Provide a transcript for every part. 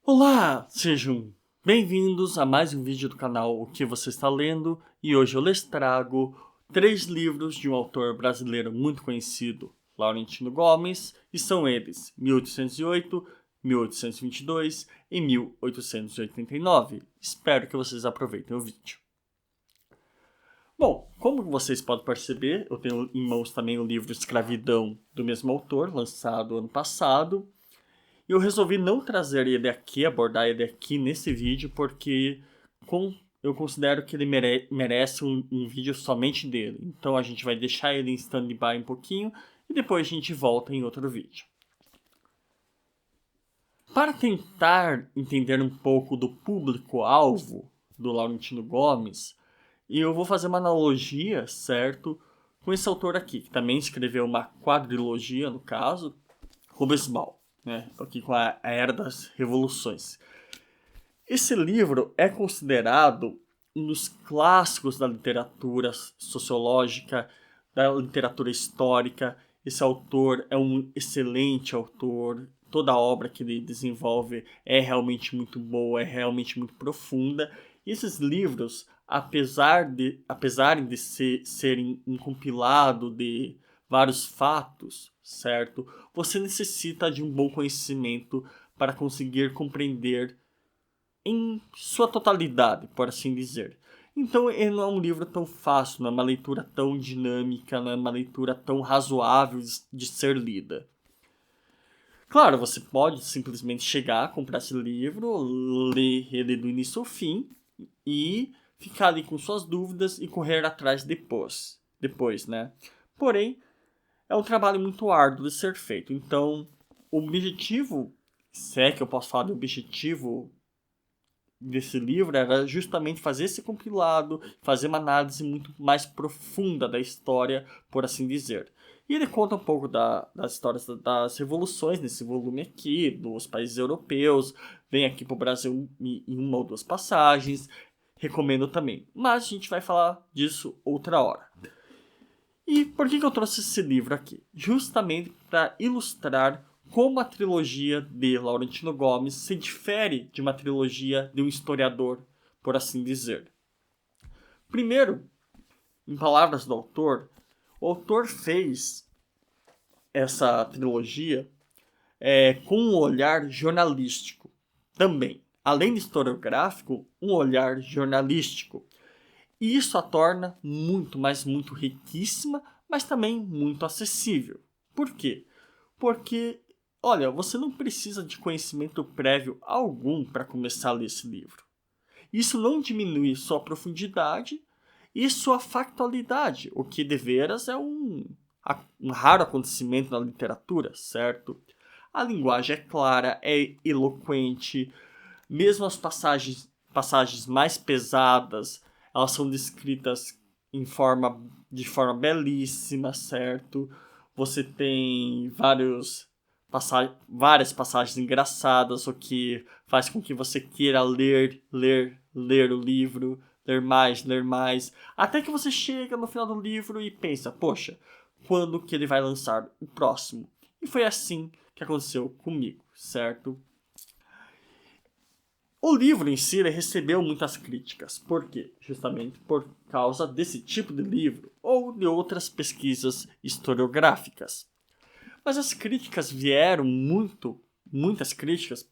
Olá, sejam bem-vindos a mais um vídeo do canal O Que Você Está Lendo, e hoje eu lhes trago 3 livros de um autor brasileiro muito conhecido, Laurentino Gomes, e são eles 1808, 1822 e 1889. Espero que vocês aproveitem o vídeo. Bom, como vocês podem perceber, eu tenho em mãos também o livro Escravidão, do mesmo autor, lançado ano passado. E eu resolvi não trazer ele aqui, abordar ele aqui nesse vídeo, porque eu considero que ele merece um vídeo somente dele. Então a gente vai deixar ele em stand-by um pouquinho e depois a gente volta em outro vídeo. Para tentar entender um pouco do público-alvo do Laurentino Gomes, eu vou fazer uma analogia, certo, com esse autor aqui, que também escreveu uma quadrilogia, no caso, Rubens Bal. Estou aqui com a Era das Revoluções. Esse livro é considerado um dos clássicos da literatura sociológica, da literatura histórica. Esse autor é um excelente autor. Toda a obra que ele desenvolve é realmente muito boa, é realmente muito profunda. E esses livros, apesar de serem um compilado de vários fatos, certo? Você necessita de um bom conhecimento para conseguir compreender em sua totalidade, por assim dizer. Então, ele não é um livro tão fácil, não é uma leitura tão dinâmica, não é uma leitura tão razoável de ser lida. Claro, você pode simplesmente chegar, comprar esse livro, ler ele do início ao fim e ficar ali com suas dúvidas e correr atrás depois, né? Porém, é um trabalho muito árduo de ser feito. Então, o objetivo, se é que eu posso falar do objetivo desse livro, era justamente fazer esse compilado, fazer uma análise muito mais profunda da história, por assim dizer. E ele conta um pouco das histórias das revoluções nesse volume aqui, dos países europeus, vem aqui para o Brasil em uma ou duas passagens, recomendo também. Mas a gente vai falar disso outra hora. E por que eu trouxe esse livro aqui? Justamente para ilustrar como a trilogia de Laurentino Gomes se difere de uma trilogia de um historiador, por assim dizer. Primeiro, em palavras do autor, o autor fez essa trilogia com um olhar jornalístico também. Além de historiográfico, um olhar jornalístico. E isso a torna muito, mas muito riquíssima, mas também muito acessível. Por quê? Porque, olha, você não precisa de conhecimento prévio algum para começar a ler esse livro. Isso não diminui sua profundidade e sua factualidade, o que deveras é um raro acontecimento na literatura, certo? A linguagem é clara, é eloquente, mesmo as passagens mais pesadas, elas são descritas de forma belíssima, certo? Você tem várias passagens engraçadas, o que faz com que você queira ler o livro, ler mais, até que você chega no final do livro e pensa, poxa, quando que ele vai lançar o próximo? E foi assim que aconteceu comigo, certo? O livro em si recebeu muitas críticas. Por quê? Justamente por causa desse tipo de livro ou de outras pesquisas historiográficas. Mas as críticas muitas críticas,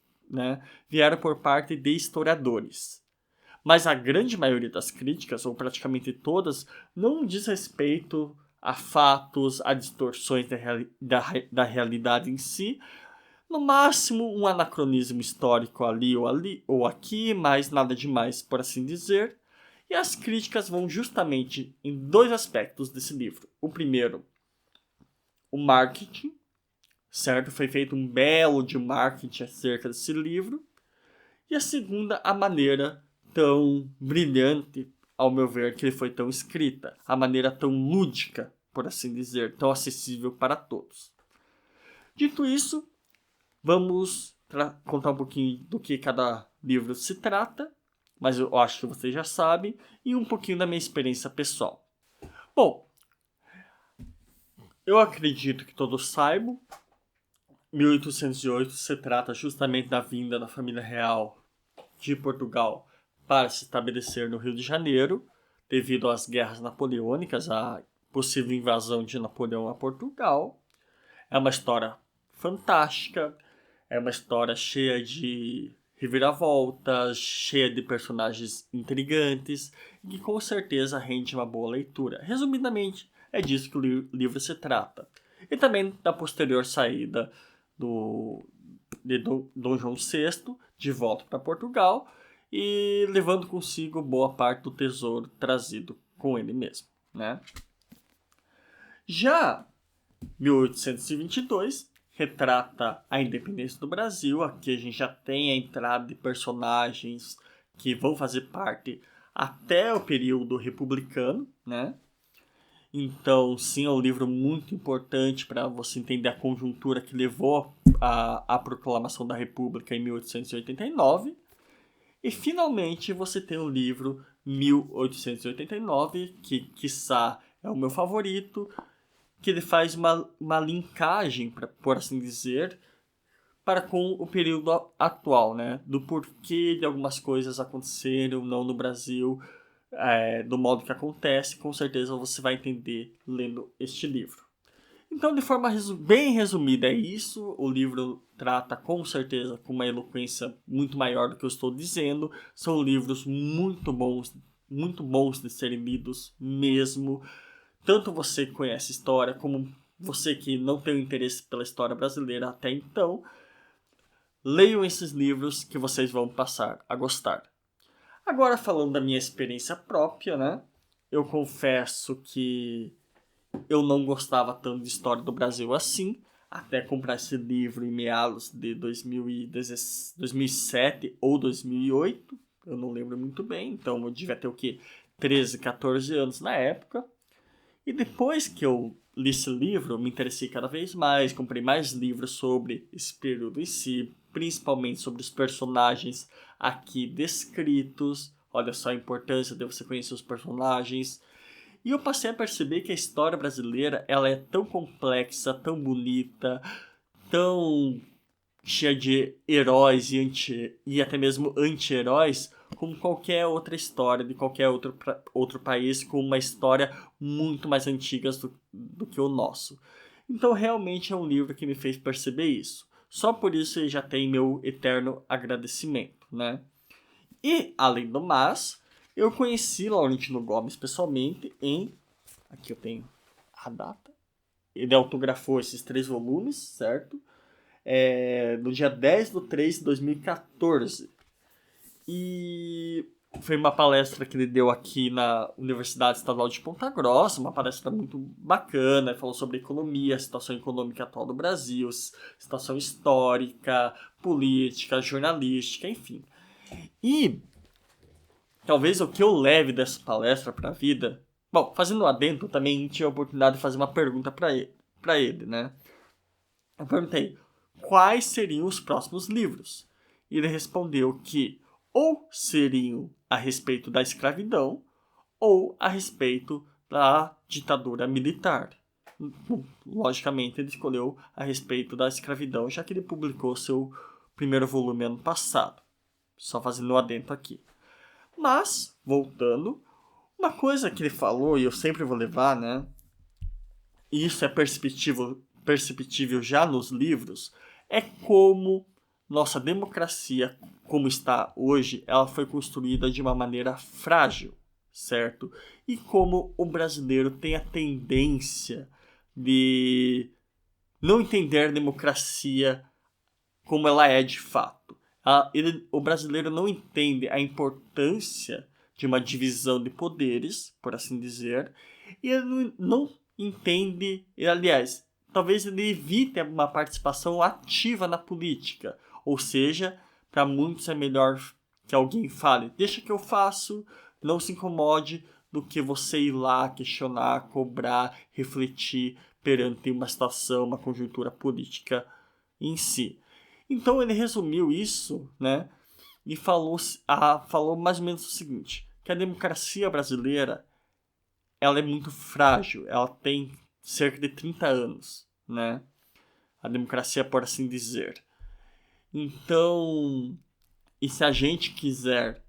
vieram por parte de historiadores. Mas a grande maioria das críticas, ou praticamente todas, não diz respeito a fatos, a distorções da realidade em si. No máximo, um anacronismo histórico ali ou aqui, mas nada demais, por assim dizer. E as críticas vão justamente em dois aspectos desse livro. O primeiro, o marketing, certo? Foi feito um belo de marketing acerca desse livro. E a segunda, a maneira tão brilhante, ao meu ver, que ele foi tão escrita. A maneira tão lúdica, por assim dizer, tão acessível para todos. Dito isso, vamos contar um pouquinho do que cada livro se trata, mas eu acho que vocês já sabem, e um pouquinho da minha experiência pessoal. Bom, eu acredito que todos saibam 1808 se trata justamente da vinda da família real de Portugal para se estabelecer no Rio de Janeiro, devido às guerras napoleônicas, à possível invasão de Napoleão a Portugal. É uma história fantástica, é uma história cheia de reviravoltas, cheia de personagens intrigantes, e que com certeza rende uma boa leitura. Resumidamente, é disso que o livro se trata. E também da posterior saída de Dom João VI de volta para Portugal e levando consigo boa parte do tesouro trazido com ele mesmo, né? Já 1822 retrata a independência do Brasil. Aqui a gente já tem a entrada de personagens que vão fazer parte até o período republicano, né? Então, sim, é um livro muito importante para você entender a conjuntura que levou à proclamação da República em 1889. E, finalmente, você tem o livro 1889, que, quiçá, é o meu favorito, que ele faz uma linkagem, por assim dizer, para com o período atual, né? Do porquê de algumas coisas aconteceram não no Brasil, do modo que acontece. Com certeza você vai entender lendo este livro. Então, de forma bem resumida, é isso. O livro trata, com certeza, com uma eloquência muito maior do que eu estou dizendo. São livros muito bons de serem lidos mesmo. Tanto você que conhece história, como você que não tem interesse pela história brasileira até então, leiam esses livros que vocês vão passar a gostar. Agora, falando da minha experiência própria, né? Eu confesso que eu não gostava tanto de história do Brasil assim, até comprar esse livro em meados de 2007 ou 2008. Eu não lembro muito bem, então eu devia ter o quê? 13, 14 anos na época. E depois que eu li esse livro, me interessei cada vez mais, comprei mais livros sobre esse período em si, principalmente sobre os personagens aqui descritos. Olha só a importância de você conhecer os personagens. E eu passei a perceber que a história brasileira ela é tão complexa, tão bonita, tão cheia de heróis e até mesmo anti-heróis, como qualquer outra história de qualquer outro país com uma história muito mais antiga do que o nosso. Então realmente é um livro que me fez perceber isso. Só por isso ele já tem meu eterno agradecimento, né? E, além do mais, eu conheci Laurentino Gomes pessoalmente aqui eu tenho a data. Ele autografou esses 3 volumes, certo? No dia 10/3/2014. E foi uma palestra que ele deu aqui na Universidade Estadual de Ponta Grossa, uma palestra muito bacana. Ele falou sobre economia, a situação econômica atual do Brasil, situação histórica, política, jornalística, enfim. E talvez o que eu leve dessa palestra para a vida... Bom, fazendo um adendo, também tive a oportunidade de fazer uma pergunta para ele, né? Eu perguntei quais seriam os próximos livros. E ele respondeu que ou seriam a respeito da escravidão ou a respeito da ditadura militar. Logicamente, ele escolheu a respeito da escravidão, já que ele publicou seu primeiro volume ano passado. Só fazendo um adendo aqui. Mas, voltando, uma coisa que ele falou, e eu sempre vou levar, né? E isso é perceptível já nos livros, é como nossa democracia, como está hoje, ela foi construída de uma maneira frágil, certo? E como o brasileiro tem a tendência de não entender a democracia como ela é de fato. O brasileiro não entende a importância de uma divisão de poderes, por assim dizer, e ele não entende, aliás, talvez ele evite uma participação ativa na política, ou seja, para muitos é melhor que alguém fale, deixa que eu faço, não se incomode, do que você ir lá questionar, cobrar, refletir perante uma situação, uma conjuntura política em si. Então ele resumiu isso, né, e falou mais ou menos o seguinte, que a democracia brasileira ela é muito frágil, ela tem cerca de 30 anos, né? a democracia, por assim dizer. Então, e se a gente quiser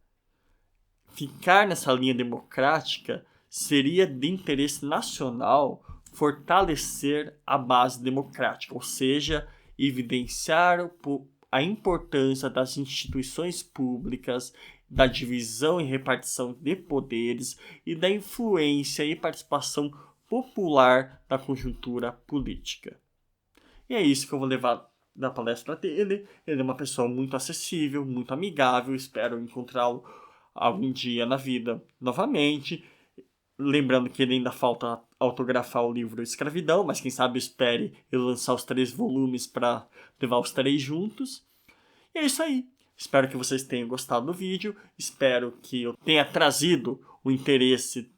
ficar nessa linha democrática, seria de interesse nacional fortalecer a base democrática, ou seja, evidenciar a importância das instituições públicas, da divisão e repartição de poderes e da influência e participação popular na conjuntura política. E é isso que eu vou levar da palestra dele. Ele é uma pessoa muito acessível, muito amigável, espero encontrá-lo algum dia na vida novamente. Lembrando que ele ainda falta autografar o livro Escravidão, mas quem sabe espere ele lançar os 3 volumes para levar os 3 juntos. E é isso aí. Espero que vocês tenham gostado do vídeo. Espero que eu tenha trazido o interesse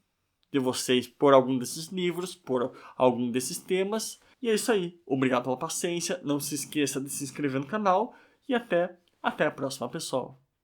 de vocês por algum desses livros, por algum desses temas. E é isso aí. Obrigado pela paciência. Não se esqueça de se inscrever no canal. E até a próxima, pessoal.